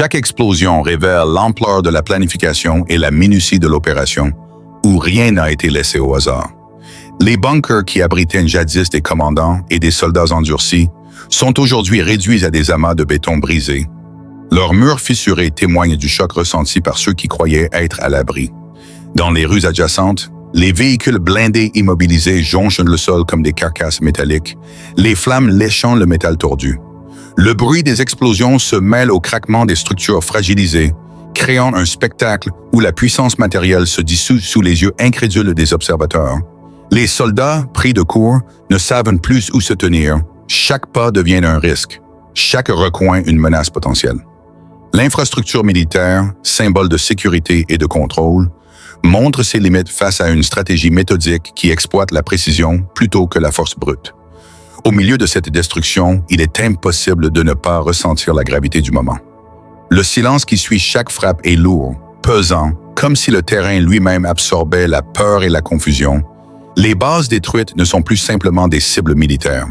Chaque explosion révèle l'ampleur de la planification et la minutie de l'opération, où rien n'a été laissé au hasard. Les bunkers qui abritaient jadis des commandants et des soldats endurcis sont aujourd'hui réduits à des amas de béton brisés. Leurs murs fissurés témoignent du choc ressenti par ceux qui croyaient être à l'abri. Dans les rues adjacentes, les véhicules blindés immobilisés jonchent le sol comme des carcasses métalliques, les flammes léchant le métal tordu. Le bruit des explosions se mêle au craquement des structures fragilisées, créant un spectacle où la puissance matérielle se dissout sous les yeux incrédules des observateurs. Les soldats, pris de court, ne savent plus où se tenir. Chaque pas devient un risque, chaque recoin une menace potentielle. L'infrastructure militaire, symbole de sécurité et de contrôle, montre ses limites face à une stratégie méthodique qui exploite la précision plutôt que la force brute. Au milieu de cette destruction, il est impossible de ne pas ressentir la gravité du moment. Le silence qui suit chaque frappe est lourd, pesant, comme si le terrain lui-même absorbait la peur et la confusion. Les bases détruites ne sont plus simplement des cibles militaires.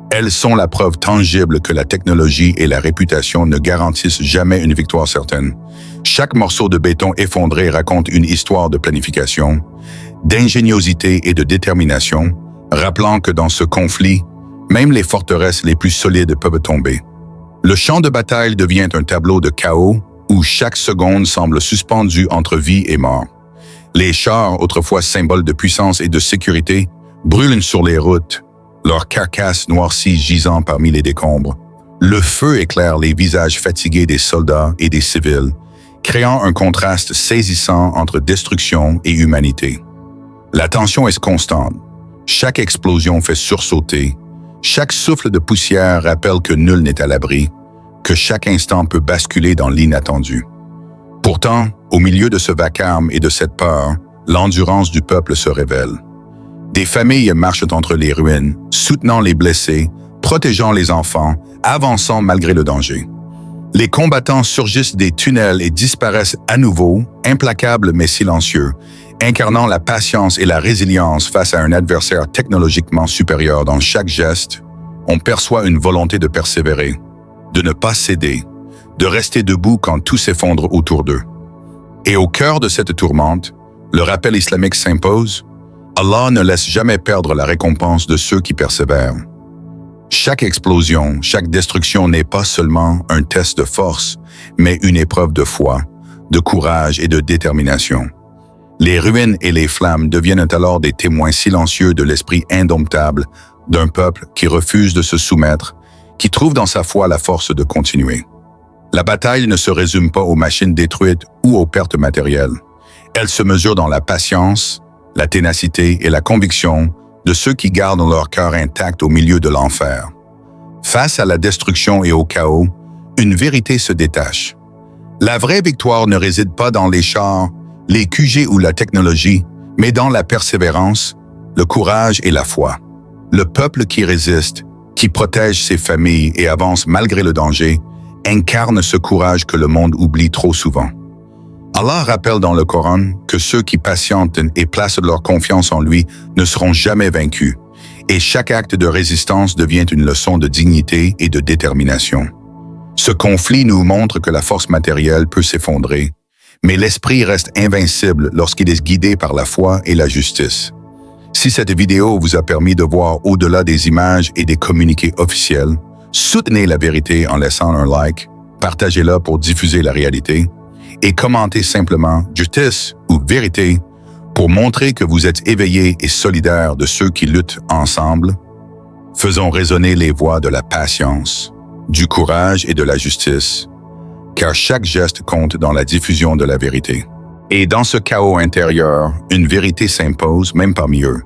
Elles sont la preuve tangible que la technologie et la réputation ne garantissent jamais une victoire certaine. Chaque morceau de béton effondré raconte une histoire de planification, d'ingéniosité et de détermination, rappelant que dans ce conflit, même les forteresses les plus solides peuvent tomber. Le champ de bataille devient un tableau de chaos où chaque seconde semble suspendue entre vie et mort. Les chars, autrefois symboles de puissance et de sécurité, brûlent sur les routes, leurs carcasses noircies gisant parmi les décombres. Le feu éclaire les visages fatigués des soldats et des civils, créant un contraste saisissant entre destruction et humanité. La tension est constante. Chaque explosion fait sursauter. Chaque souffle de poussière rappelle que nul n'est à l'abri, que chaque instant peut basculer dans l'inattendu. Pourtant, au milieu de ce vacarme et de cette peur, l'endurance du peuple se révèle. Des familles marchent entre les ruines, soutenant les blessés, protégeant les enfants, avançant malgré le danger. Les combattants surgissent des tunnels et disparaissent à nouveau, implacables mais silencieux, incarnant la patience et la résilience face à un adversaire technologiquement supérieur. Dans chaque geste, on perçoit une volonté de persévérer, de ne pas céder, de rester debout quand tout s'effondre autour d'eux. Et au cœur de cette tourmente, le rappel islamique s'impose. Allah ne laisse jamais perdre la récompense de ceux qui persévèrent. Chaque explosion, chaque destruction n'est pas seulement un test de force, mais une épreuve de foi, de courage et de détermination. Les ruines et les flammes deviennent alors des témoins silencieux de l'esprit indomptable d'un peuple qui refuse de se soumettre, qui trouve dans sa foi la force de continuer. La bataille ne se résume pas aux machines détruites ou aux pertes matérielles. Elle se mesure dans la patience, la ténacité et la conviction de ceux qui gardent leur cœur intact au milieu de l'enfer. Face à la destruction et au chaos, une vérité se détache. La vraie victoire ne réside pas dans les chars, les QG ou la technologie, mais dans la persévérance, le courage et la foi. Le peuple qui résiste, qui protège ses familles et avance malgré le danger, incarne ce courage que le monde oublie trop souvent. Allah rappelle dans le Coran que ceux qui patientent et placent leur confiance en lui ne seront jamais vaincus, et chaque acte de résistance devient une leçon de dignité et de détermination. Ce conflit nous montre que la force matérielle peut s'effondrer, mais l'esprit reste invincible lorsqu'il est guidé par la foi et la justice. Si cette vidéo vous a permis de voir au-delà des images et des communiqués officiels, soutenez la vérité en laissant un like, partagez-la pour diffuser la réalité, et commentez simplement « Justice » ou « Vérité » pour montrer que vous êtes éveillés et solidaires de ceux qui luttent ensemble. Faisons résonner les voix de la patience, du courage et de la justice, car chaque geste compte dans la diffusion de la vérité. Et dans ce chaos intérieur, une vérité s'impose même parmi eux.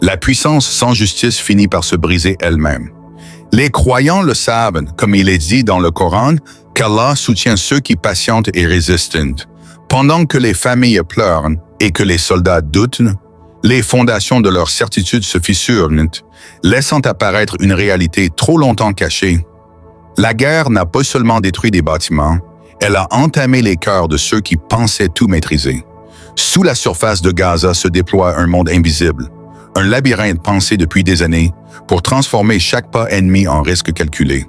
La puissance sans justice finit par se briser elle-même. Les croyants le savent, comme il est dit dans le Coran, qu'Allah soutient ceux qui patientent et résistent. Pendant que les familles pleurent et que les soldats doutent, les fondations de leur certitude se fissurent, laissant apparaître une réalité trop longtemps cachée. La guerre n'a pas seulement détruit des bâtiments, elle a entamé les cœurs de ceux qui pensaient tout maîtriser. Sous la surface de Gaza se déploie un monde invisible, un labyrinthe pensé depuis des années pour transformer chaque pas ennemi en risque calculé.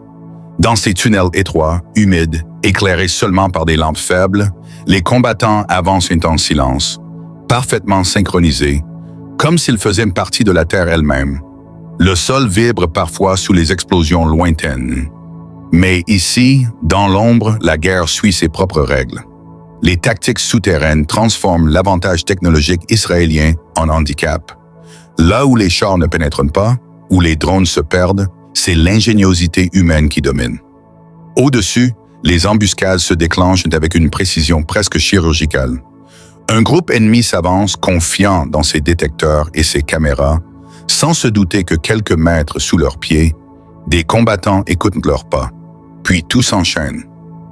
Dans ces tunnels étroits, humides Éclairés seulement par des lampes faibles, les combattants avancent en silence, parfaitement synchronisés, comme s'ils faisaient partie de la terre elle-même. Le sol vibre parfois sous les explosions lointaines. Mais ici, dans l'ombre, la guerre suit ses propres règles. Les tactiques souterraines transforment l'avantage technologique israélien en handicap. Là où les chars ne pénètrent pas, où les drones se perdent, c'est l'ingéniosité humaine qui domine. Au-dessus, les embuscades se déclenchent avec une précision presque chirurgicale. Un groupe ennemi s'avance confiant dans ses détecteurs et ses caméras, sans se douter que quelques mètres sous leurs pieds, des combattants écoutent leurs pas. Puis tout s'enchaîne.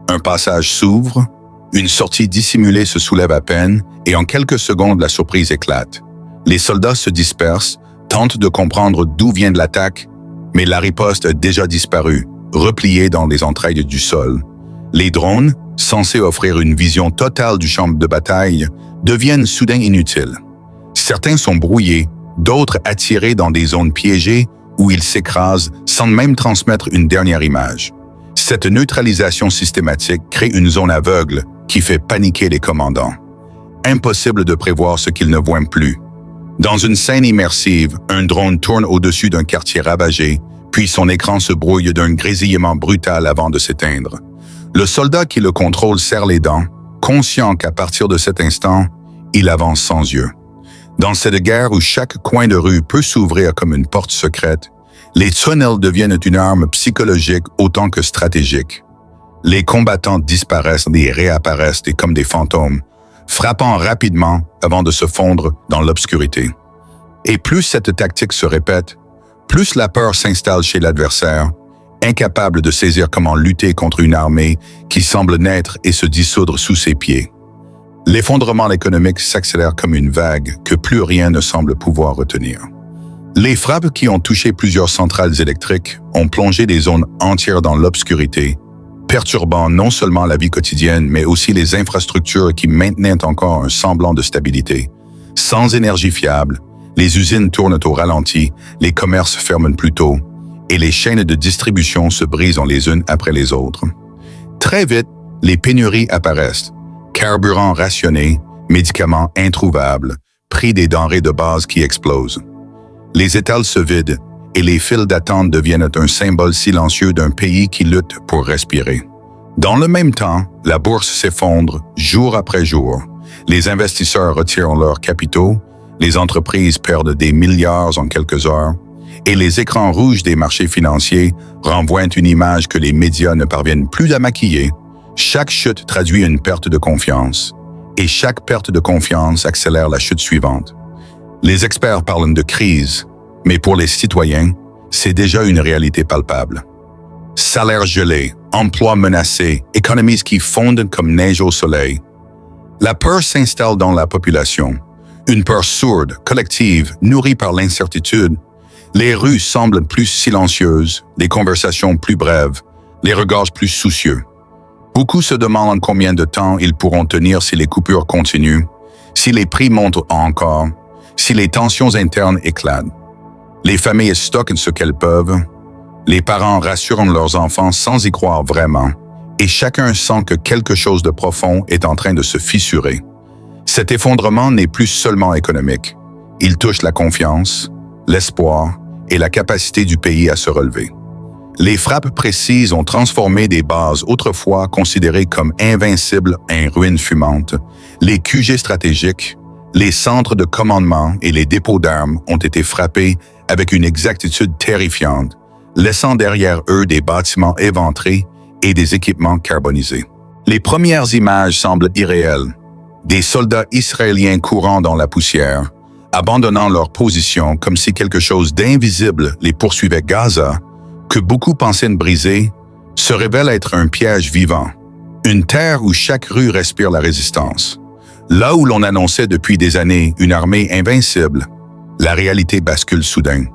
Un passage s'ouvre, une sortie dissimulée se soulève à peine, et en quelques secondes, la surprise éclate. Les soldats se dispersent, tentent de comprendre d'où vient l'attaque, mais la riposte a déjà disparu, repliée dans les entrailles du sol. Les drones, censés offrir une vision totale du champ de bataille, deviennent soudain inutiles. Certains sont brouillés, d'autres attirés dans des zones piégées où ils s'écrasent sans même transmettre une dernière image. Cette neutralisation systématique crée une zone aveugle qui fait paniquer les commandants. Impossible de prévoir ce qu'ils ne voient plus. Dans une scène immersive, un drone tourne au-dessus d'un quartier ravagé, puis son écran se brouille d'un grésillement brutal avant de s'éteindre. Le soldat qui le contrôle serre les dents, conscient qu'à partir de cet instant, il avance sans yeux. Dans cette guerre où chaque coin de rue peut s'ouvrir comme une porte secrète, les tunnels deviennent une arme psychologique autant que stratégique. Les combattants disparaissent et réapparaissent comme des fantômes, frappant rapidement avant de se fondre dans l'obscurité. Et plus cette tactique se répète, plus la peur s'installe chez l'adversaire, incapable de saisir comment lutter contre une armée qui semble naître et se dissoudre sous ses pieds. L'effondrement économique s'accélère comme une vague que plus rien ne semble pouvoir retenir. Les frappes qui ont touché plusieurs centrales électriques ont plongé des zones entières dans l'obscurité, perturbant non seulement la vie quotidienne, mais aussi les infrastructures qui maintenaient encore un semblant de stabilité. Sans énergie fiable, les usines tournent au ralenti, les commerces ferment plus tôt, et les chaînes de distribution se brisent les unes après les autres. Très vite, les pénuries apparaissent. Carburant rationné, médicaments introuvables, prix des denrées de base qui explosent. Les étals se vident et les files d'attente deviennent un symbole silencieux d'un pays qui lutte pour respirer. Dans le même temps, la bourse s'effondre jour après jour. Les investisseurs retirent leurs capitaux, les entreprises perdent des milliards en quelques heures, et les écrans rouges des marchés financiers renvoient une image que les médias ne parviennent plus à maquiller. Chaque chute traduit une perte de confiance, et chaque perte de confiance accélère la chute suivante. Les experts parlent de crise, mais pour les citoyens, c'est déjà une réalité palpable. Salaires gelés, emplois menacés, économies qui fondent comme neige au soleil. La peur s'installe dans la population, une peur sourde, collective, nourrie par l'incertitude. Les rues semblent plus silencieuses, les conversations plus brèves, les regards plus soucieux. Beaucoup se demandent combien de temps ils pourront tenir si les coupures continuent, si les prix montent encore, si les tensions internes éclatent. Les familles stockent ce qu'elles peuvent, les parents rassurent leurs enfants sans y croire vraiment, et chacun sent que quelque chose de profond est en train de se fissurer. Cet effondrement n'est plus seulement économique. Il touche la confiance, l'espoir et la capacité du pays à se relever. Les frappes précises ont transformé des bases autrefois considérées comme invincibles en ruines fumantes. Les QG stratégiques, les centres de commandement et les dépôts d'armes ont été frappés avec une exactitude terrifiante, laissant derrière eux des bâtiments éventrés et des équipements carbonisés. Les premières images semblent irréelles. Des soldats israéliens courant dans la poussière, abandonnant leur position comme si quelque chose d'invisible les poursuivait. Gaza, que beaucoup pensaient briser, se révèle être un piège vivant, une terre où chaque rue respire la résistance. Là où l'on annonçait depuis des années une armée invincible, la réalité bascule soudain.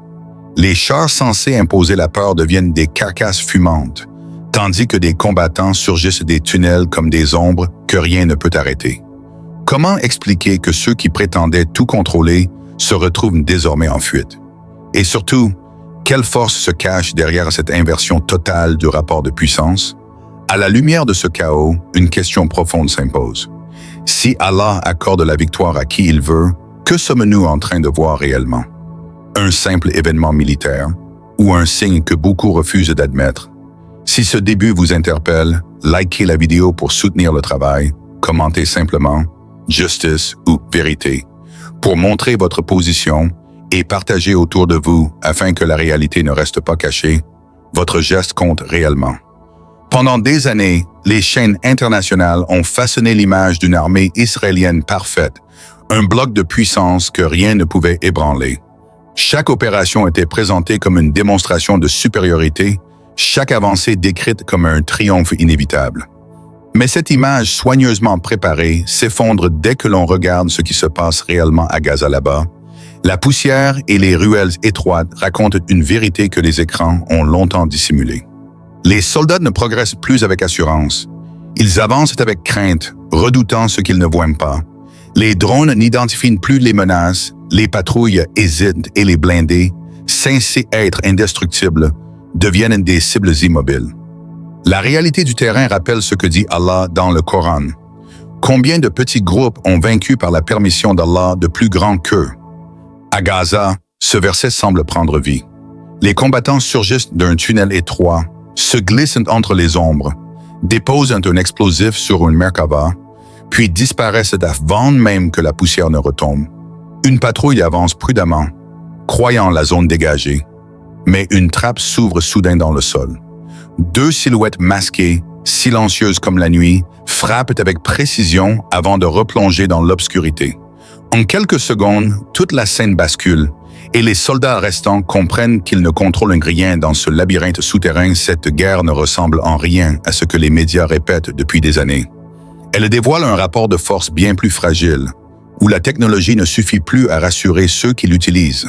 Les chars censés imposer la peur deviennent des carcasses fumantes, tandis que des combattants surgissent des tunnels comme des ombres que rien ne peut arrêter. Comment expliquer que ceux qui prétendaient tout contrôler se retrouvent désormais en fuite? Et surtout, quelle force se cache derrière cette inversion totale du rapport de puissance? À la lumière de ce chaos, une question profonde s'impose. Si Allah accorde la victoire à qui il veut, que sommes-nous en train de voir réellement? Un simple événement militaire ou un signe que beaucoup refusent d'admettre? Si ce début vous interpelle, likez la vidéo pour soutenir le travail, commentez simplement « Justice » ou « Vérité » pour montrer votre position et partagez autour de vous afin que la réalité ne reste pas cachée. Votre geste compte réellement. Pendant des années, les chaînes internationales ont façonné l'image d'une armée israélienne parfaite, un bloc de puissance que rien ne pouvait ébranler. Chaque opération était présentée comme une démonstration de supériorité, chaque avancée décrite comme un triomphe inévitable. Mais cette image soigneusement préparée s'effondre dès que l'on regarde ce qui se passe réellement à Gaza là-bas. La poussière et les ruelles étroites racontent une vérité que les écrans ont longtemps dissimulée. Les soldats ne progressent plus avec assurance. Ils avancent avec crainte, redoutant ce qu'ils ne voient pas. Les drones n'identifient plus les menaces, les patrouilles hésitent et les blindés, censés être indestructibles, deviennent des cibles immobiles. La réalité du terrain rappelle ce que dit Allah dans le Coran. Combien de petits groupes ont vaincu par la permission d'Allah de plus grands qu'eux? À Gaza, ce verset semble prendre vie. Les combattants surgissent d'un tunnel étroit, se glissent entre les ombres, déposent un explosif sur une Merkava, puis disparaissent avant même que la poussière ne retombe. Une patrouille avance prudemment, croyant la zone dégagée, mais une trappe s'ouvre soudain dans le sol. Deux silhouettes masquées, silencieuses comme la nuit, frappent avec précision avant de replonger dans l'obscurité. En quelques secondes, toute la scène bascule et les soldats restants comprennent qu'ils ne contrôlent rien dans ce labyrinthe souterrain. Cette guerre ne ressemble en rien à ce que les médias répètent depuis des années. Elle dévoile un rapport de force bien plus fragile, où la technologie ne suffit plus à rassurer ceux qui l'utilisent.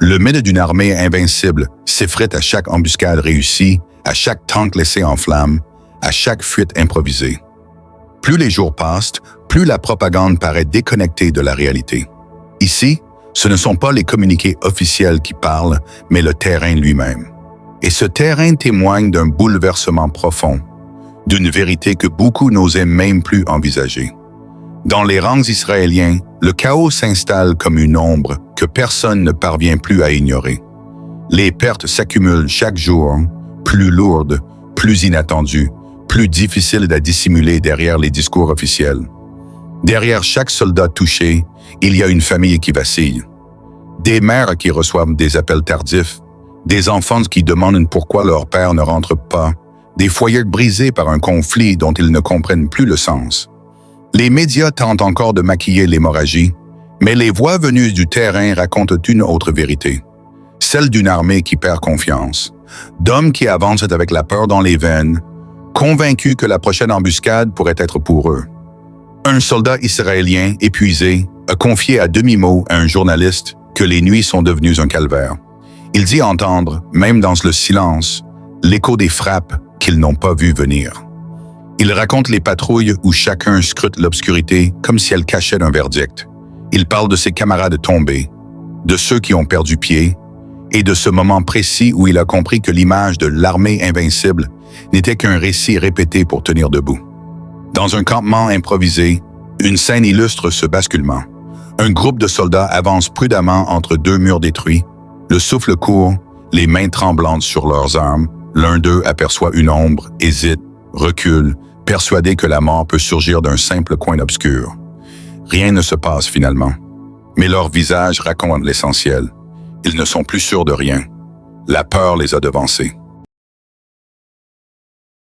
Le mythe d'une armée invincible s'effrite à chaque embuscade réussie, à chaque tank laissé en flammes, à chaque fuite improvisée. Plus les jours passent, plus la propagande paraît déconnectée de la réalité. Ici, ce ne sont pas les communiqués officiels qui parlent, mais le terrain lui-même. Et ce terrain témoigne d'un bouleversement profond, d'une vérité que beaucoup n'osaient même plus envisager. Dans les rangs israéliens, le chaos s'installe comme une ombre que personne ne parvient plus à ignorer. Les pertes s'accumulent chaque jour, plus lourdes, plus inattendues, plus difficiles à dissimuler derrière les discours officiels. Derrière chaque soldat touché, il y a une famille qui vacille. Des mères qui reçoivent des appels tardifs, des enfants qui demandent pourquoi leur père ne rentre pas, des foyers brisés par un conflit dont ils ne comprennent plus le sens. Les médias tentent encore de maquiller l'hémorragie, mais les voix venues du terrain racontent une autre vérité, celle d'une armée qui perd confiance, d'hommes qui avancent avec la peur dans les veines, convaincus que la prochaine embuscade pourrait être pour eux. Un soldat israélien, épuisé, a confié à demi-mot à un journaliste que les nuits sont devenues un calvaire. Il dit entendre, même dans le silence, l'écho des frappes qu'ils n'ont pas vues venir. Il raconte les patrouilles où chacun scrute l'obscurité comme si elle cachait un verdict. Il parle de ses camarades tombés, de ceux qui ont perdu pied, et de ce moment précis où il a compris que l'image de l'armée invincible n'était qu'un récit répété pour tenir debout. Dans un campement improvisé, une scène illustre ce basculement. Un groupe de soldats avance prudemment entre deux murs détruits, le souffle court, les mains tremblantes sur leurs armes. L'un d'eux aperçoit une ombre, hésite, recule, persuadé que la mort peut surgir d'un simple coin obscur. Rien ne se passe finalement, mais leurs visages racontent l'essentiel. Ils ne sont plus sûrs de rien. La peur les a devancés.